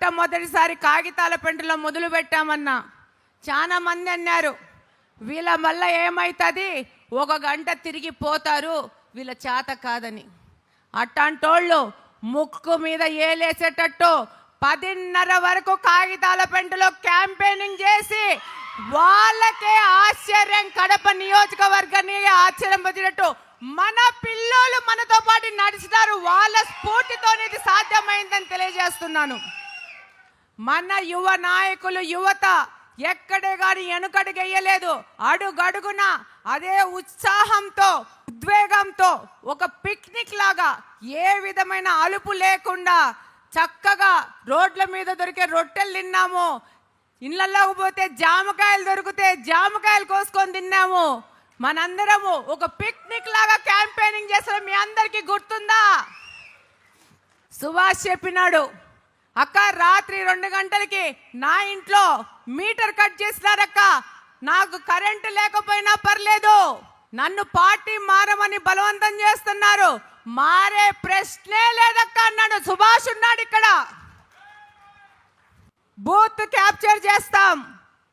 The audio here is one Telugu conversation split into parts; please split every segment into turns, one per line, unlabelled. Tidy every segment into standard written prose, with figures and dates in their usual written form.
మొట్టమొదటిసారి కాగితాల పెంటలో మొదలు పెట్టామన్నా చాలా మంది అన్నారు వీళ్ళ వల్ల ఏమవుతుంది, 1 గంట తిరిగి పోతారు, వీళ్ళ చేత కాదని. అట్టంటోళ్ళు ముక్కు మీద ఏలేసేటట్టు 10:30 వరకు కాగితాల పెంటలో క్యాంపెయినింగ్ చేసి వాళ్ళకే ఆశ్చర్యం, కడప నియోజకవర్గాన్ని ఆశ్చర్యం వచ్చినట్టు మన పిల్లలు మనతో పాటు నడిచినారు. వాళ్ళ స్ఫూర్తితోనే ఇది సాధ్యమైందని తెలియజేస్తున్నాను. మన యువ నాయకులు, యువత ఎక్కడే కానీ వెనుకడుగేయలేదు. అడుగడుగున అదే ఉత్సాహంతో, ఉద్వేగంతో ఒక పిక్నిక్ లాగా ఏ విధమైన అలుపు లేకుండా చక్కగా రోడ్ల మీద దొరికే రొట్టెలు తిన్నాము, ఇళ్ళల్లోకి పోతే జామకాయలు దొరికితే జామకాయలు కోసుకొని తిన్నాము. మనందరము ఒక పిక్నిక్ లాగా క్యాంపెయినింగ్ చేస్తాం. మీ అందరికీ గుర్తుందా? సుభాష్ చెప్పినాడు, అక్క రాత్రి 2 గంటలకి నా ఇంట్లో మీటర్ కట్ చేసినారక్క, నాకు కరెంటు లేకపోయినా పర్లేదు, నన్ను పార్టీ మారమని బలవంతం చేస్తున్నారు, మారే ప్రశ్నే లేదక్క అన్నాడు. సుభాష్ ఉన్నాడు ఇక్కడ. బూత్ క్యాప్చర్ చేస్తాం,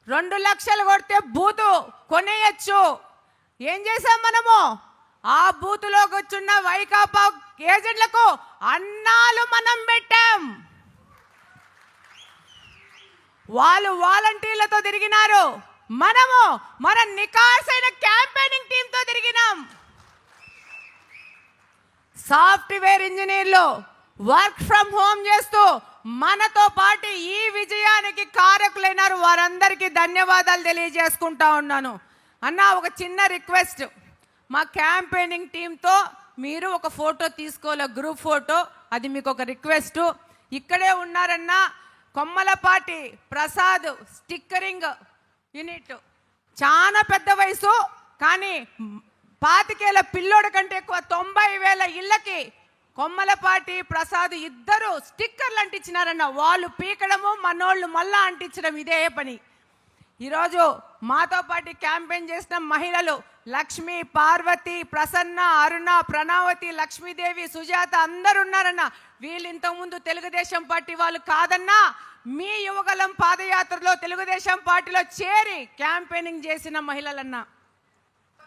2 లక్షలు కొడితే బూత్ కొనేయచ్చు. ఏం చేసాం మనము? ఆ బూత్లోకి వచ్చున్న వైకాపా ఏజెంట్లకు అన్నాలు మనం పెట్టాం. వాళ్ళు వాలంటీర్లతో తిరిగినారు, మనము మన నికార్సైన క్యాంపెయినింగ్ టీంతో తిరిగినాం. సాఫ్ట్వేర్ ఇంజనీర్లు వర్క్ ఫ్రమ్ హోమ్ చేస్తూ మనతో పాటు ఈ విజయానికి కారకులైనారు. వారందరికీ ధన్యవాదాలు తెలియజేసుకుంటా ఉన్నాను. అన్న ఒక చిన్న రిక్వెస్ట్, మా క్యాంపెయినింగ్ టీంతో మీరు ఒక ఫోటో తీసుకోవాలి, గ్రూప్ ఫోటో. అది మీకు ఒక రిక్వెస్ట్. ఇక్కడే ఉన్నారన్న కొమ్మలపాటి ప్రసాద్ స్టిక్కరింగ్ యూనిట్. చాలా పెద్ద వయసు, కానీ 25 పిల్లోడి కంటే ఎక్కువ 90,000 ఇళ్ళకి కొమ్మలపాటి ప్రసాద్ ఇద్దరు స్టిక్కర్లు అంటించినారన్న. వాళ్ళు పీకడము, మనోళ్ళు మళ్ళా అంటించడం ఇదే పని. ఈరోజు మాతో పాటు క్యాంపెయిన్ చేసిన మహిళలు లక్ష్మి, పార్వతి, ప్రసన్న, అరుణ, ప్రణావతి, లక్ష్మీదేవి, సుజాత అందరు ఉన్నారన్న. వీళ్ళు ఇంతకుముందు తెలుగుదేశం పార్టీ వాళ్ళు కాదన్నా, మీ యువగలం పాదయాత్రలో తెలుగుదేశం పార్టీలో చేరి క్యాంపెయినింగ్ చేసిన మహిళలన్న.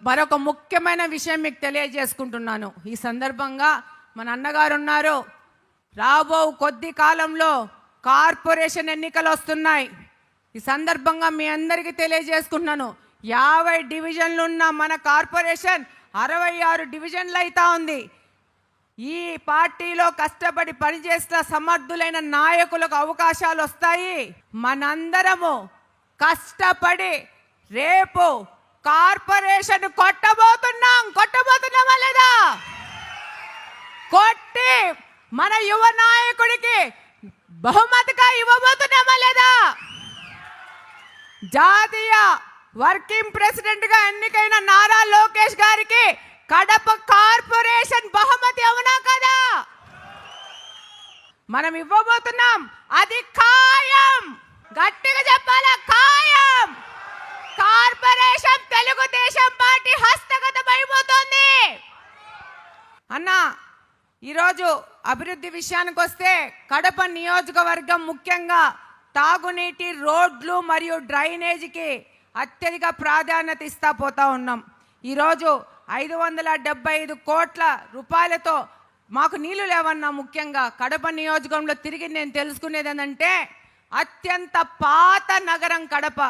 మరొక ముఖ్యమైన విషయం మీకు తెలియజేసుకుంటున్నాను. ఈ సందర్భంగా మన అన్నగారు ఉన్నారు, రాబో కొద్ది కాలంలో కార్పొరేషన్ ఎన్నికలు వస్తున్నాయి. ఈ సందర్భంగా మీ అందరికీ తెలియజేసుకుంటున్నాను, 50 డివిజన్లు ఉన్న మన కార్పొరేషన్ 66 డివిజన్లు అవుతా ఉంది. ఈ పార్టీలో కష్టపడి పనిచేసిన సమర్థులైన నాయకులకు అవకాశాలు వస్తాయి. మనందరము కష్టపడి రేపు కార్పొరేషన్ కొట్టబోతున్నామా లేదా? కొట్టి మన యువ నాయకుడికి బహుమతిగా ఇవ్వబోతున్నామా లేదా? జాతీయ వర్కింగ్ ప్రెసిడెంట్ గా ఎన్నికైన నారా లోకేష్ గారికి కడప కార్పొరేషన్ బహుమతి అవునా కదా? మనం ఇవ్వబోతున్నాం. అది ఖాయం. గట్టిగా చెప్పాలా? ఖాయం. కార్పొరేషన్ తెలుగుదేశం పార్టీ హస్తగతం అయిపోతుంది. అన్నా, ఈరోజు అభివృద్ధి విషయానికి వస్తే కడప నియోజకవర్గం ముఖ్యంగా తాగునీటి, రోడ్లు మరియు డ్రైనేజీకి అత్యధిక ప్రాధాన్యత ఇస్తా పోతా ఉన్నాం. ఈరోజు 575 కోట్ల రూపాయలతో మాకు నీళ్లు లేవన్నా. ముఖ్యంగా కడప నియోజకవర్గంలో తిరిగి నేను తెలుసుకునేది ఏంటంటే, అత్యంత పాత నగరం కడప.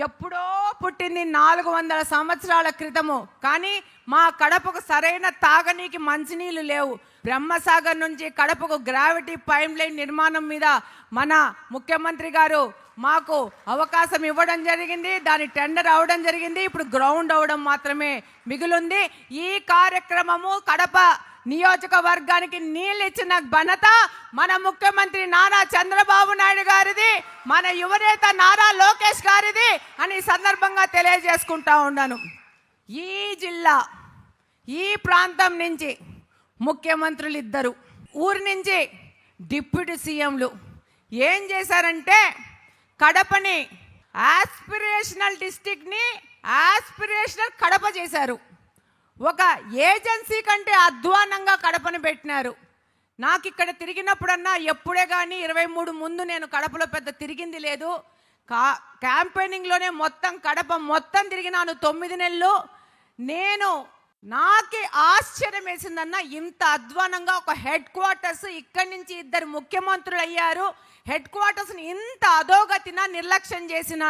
ఎప్పుడో పుట్టింది 400 సంవత్సరాల క్రితము. కానీ మా కడపకు సరైన తాగనీకి మంచినీళ్ళు లేవు. బ్రహ్మసాగర్ నుంచి కడపకు గ్రావిటీ పైప్ లైన్ నిర్మాణం మీద మన ముఖ్యమంత్రి గారు మాకు అవకాశం ఇవ్వడం జరిగింది. దాని టెండర్ అవడం జరిగింది. ఇప్పుడు గ్రౌండ్ అవడం మాత్రమే మిగిలింది. ఈ కార్యక్రమము కడప నియోజకవర్గానికి నీళ్ళు ఇచ్చిన ఘనత మన ముఖ్యమంత్రి నారా చంద్రబాబు నాయుడు గారిది, మన యువనేత నారా లోకేష్ గారిది అని సందర్భంగా తెలియజేసుకుంటా ఉన్నాను. ఈ జిల్లా, ఈ ప్రాంతం నుంచి ముఖ్యమంత్రులు ఇద్దరు, ఊరి నుంచి డిప్యూటీ సీఎంలు ఏం చేశారంటే, కడపని ఆస్పిరేషనల్ డిస్ట్రిక్ట్ని ఆస్పిరేషనల్ కడప చేశారు. ఒక ఏజెన్సీ కంటే అధ్వానంగా కడపని పెట్టినారు. నాకు ఇక్కడ తిరిగినప్పుడన్నా ఎప్పుడే కానీ 23 ముందు నేను కడపలో పెద్ద తిరిగింది లేదు. క్యాంపెయినింగ్లోనే మొత్తం కడప మొత్తం తిరిగినాను 9 నెలలు. నాకే ఆశ్చర్యం వేసిందన్న, ఇంత అధ్వానంగా ఒక హెడ్ క్వార్టర్స్ ఇక్కడి నుంచి 2 ముఖ్యమంత్రులు అయ్యారు. హెడ్ క్వార్టర్స్ని ఇంత అధోగతిన నిర్లక్ష్యం చేసిన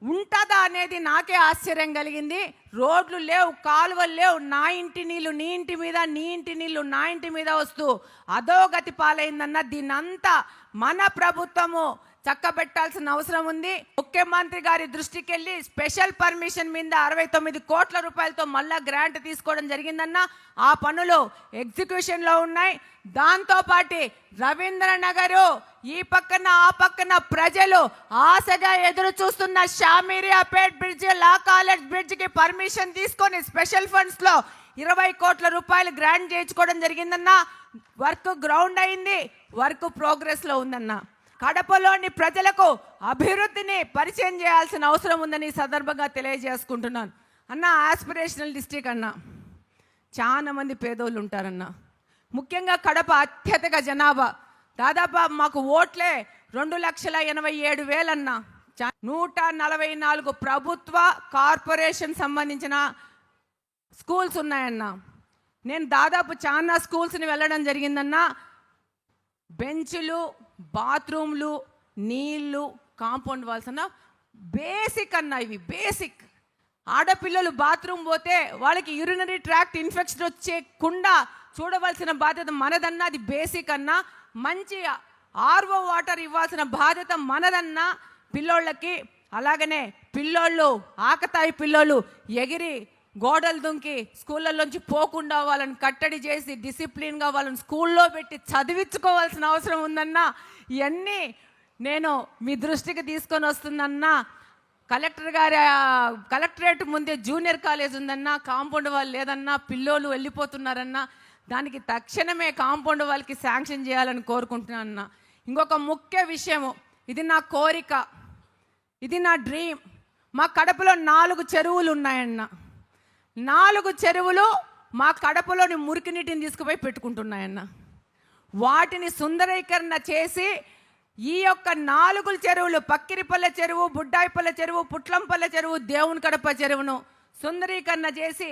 ఉంటుందా అనేది నాకే ఆశ్చర్యం కలిగింది. రోడ్లు లేవు, కాలువలు లేవు, నా ఇంటి నీళ్ళు నీ ఇంటి మీద, నీ ఇంటి నీళ్ళు నా ఇంటి మీద వస్తూ అధోగతి పాలైందన్న. దీన్నంతా మన ప్రభుత్వము చక్కబెట్టాల్సిన అవసరం ఉంది. ముఖ్యమంత్రి గారి దృష్టికి వెళ్ళి స్పెషల్ పర్మిషన్ మీద 69 కోట్ల రూపాయలతో మళ్ళా గ్రాంట్ తీసుకోవడం జరిగిందన్న. ఆ పనులు ఎగ్జిక్యూషన్లో ఉన్నాయి. దాంతోపాటు రవీంద్రనగరు ఈ పక్కన ఆ పక్కన ప్రజలు ఆశగా ఎదురు చూస్తున్న షామీరియాపేట్ బ్రిడ్జ్, లా కాలేజ్ బ్రిడ్జ్కి పర్మిషన్ తీసుకొని స్పెషల్ ఫండ్స్లో 20 కోట్ల రూపాయలు గ్రాంట్ చేయించుకోవడం జరిగిందన్న. వర్క్ గ్రౌండ్ అయింది, వర్క్ ప్రోగ్రెస్లో ఉందన్న. కడపలోని ప్రజలకు అభివృద్ధిని పరిచయం చేయాల్సిన అవసరం ఉందని సందర్భంగా తెలియజేసుకుంటున్నాను. అన్న, ఆస్పిరేషనల్ డిస్ట్రిక్ట్ అన్న, చాలా మంది పేదోళ్ళు ఉంటారన్న. ముఖ్యంగా కడప అత్యధిక జనాభా, దాదాపు మాకు ఓట్లే 2,87,000 అన్న. 144 ప్రభుత్వ కార్పొరేషన్ సంబంధించిన స్కూల్స్ ఉన్నాయన్న. నేను దాదాపు చాలా స్కూల్స్ని వెళ్ళడం జరిగిందన్న. బెంచ్లు, బాత్రూమ్లు, నీళ్లు, కాంపౌండ్ వాల్స్ అన్న బేసిక్ అన్న. ఇవి బేసిక్. ఆడపిల్లలు బాత్రూమ్ పోతే వాళ్ళకి యూరినరీ ట్రాక్ట్ ఇన్ఫెక్షన్ వచ్చేకుండా చూడవలసిన బాధ్యత మనదన్నా, అది బేసిక్ అన్న. మంచి ఆర్ఓ వాటర్ ఇవ్వాల్సిన బాధ్యత మనదన్నా పిల్లోళ్ళకి. అలాగనే పిల్లోళ్ళు, ఆకతాయి పిల్లోళ్ళు ఎగిరి గోడలు దుంకి స్కూళ్ళల్లోంచి పోకుండా వాళ్ళని కట్టడి చేసి డిసిప్లిన్గా వాళ్ళని స్కూల్లో పెట్టి చదివించుకోవాల్సిన అవసరం ఉందన్నా. ఇవన్నీ నేను మీ దృష్టికి తీసుకొని వస్తుందన్నా. కలెక్టరేట్ ముందే జూనియర్ కాలేజ్ ఉందన్నా, కాంపౌండ్ వాళ్ళు లేదన్నా, పిల్లోళ్ళు వెళ్ళిపోతున్నారన్నా. దానికి తక్షణమే కాంపౌండ్ వాళ్ళకి శాంక్షన్ చేయాలని కోరుకుంటున్నానన్నా. ఇంకొక ముఖ్య విషయము, ఇది నా కోరిక, ఇది నా డ్రీమ్. మా కడపలో 4 చెరువులు ఉన్నాయన్న. 4 చెరువులు మా కడపలోని మురికి నీటిని తీసుకుపోయి పెట్టుకుంటున్నాయన్న. వాటిని సుందరీకరణ చేసి ఈ యొక్క 4 చెరువులు, పక్కిరిపల్లె చెరువు, బుడ్డాయిపల్లె చెరువు, పుట్లంపల్లె చెరువు, దేవుని కడప చెరువును సుందరీకరణ చేసి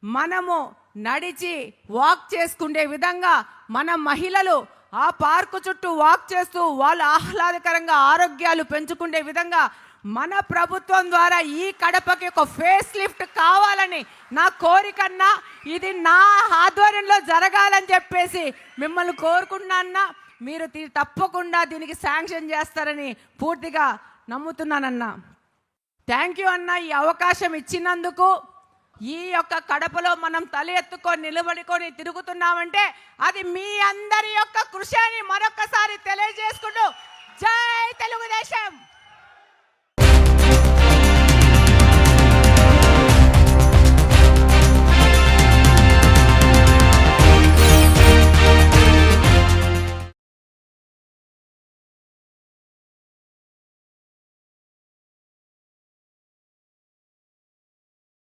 మనము నడిచి వాక్ చేసుకునే విధంగా మన మహిళలు ఆ పార్కు చుట్టూ వాక్ చేస్తూ వాళ్ళు ఆహ్లాదకరంగా ఆరోగ్యాలు పెంచుకునే విధంగా మన ప్రభుత్వం ద్వారా ఈ కడపకి ఒక ఫేస్ లిఫ్ట్ కావాలని నా కోరికన్నా. ఇది నా ఆధ్వర్యంలో జరగాలని చెప్పేసి మిమ్మల్ని కోరుకుంటున్నా. మీరు తప్పకుండా దీనికి శాంక్షన్ చేస్తారని పూర్తిగా నమ్ముతున్నానన్నా. థ్యాంక్ యూ అన్న, ఈ అవకాశం ఇచ్చినందుకు. ఈ యొక్క కడపలో మనం తల ఎత్తుకొని నిలబడుకొని తిరుగుతున్నామంటే అది మీ అందరి యొక్క కృషి అని మరొకసారి తెలియజేసుకుంటూ జై తెలుగుదేశం.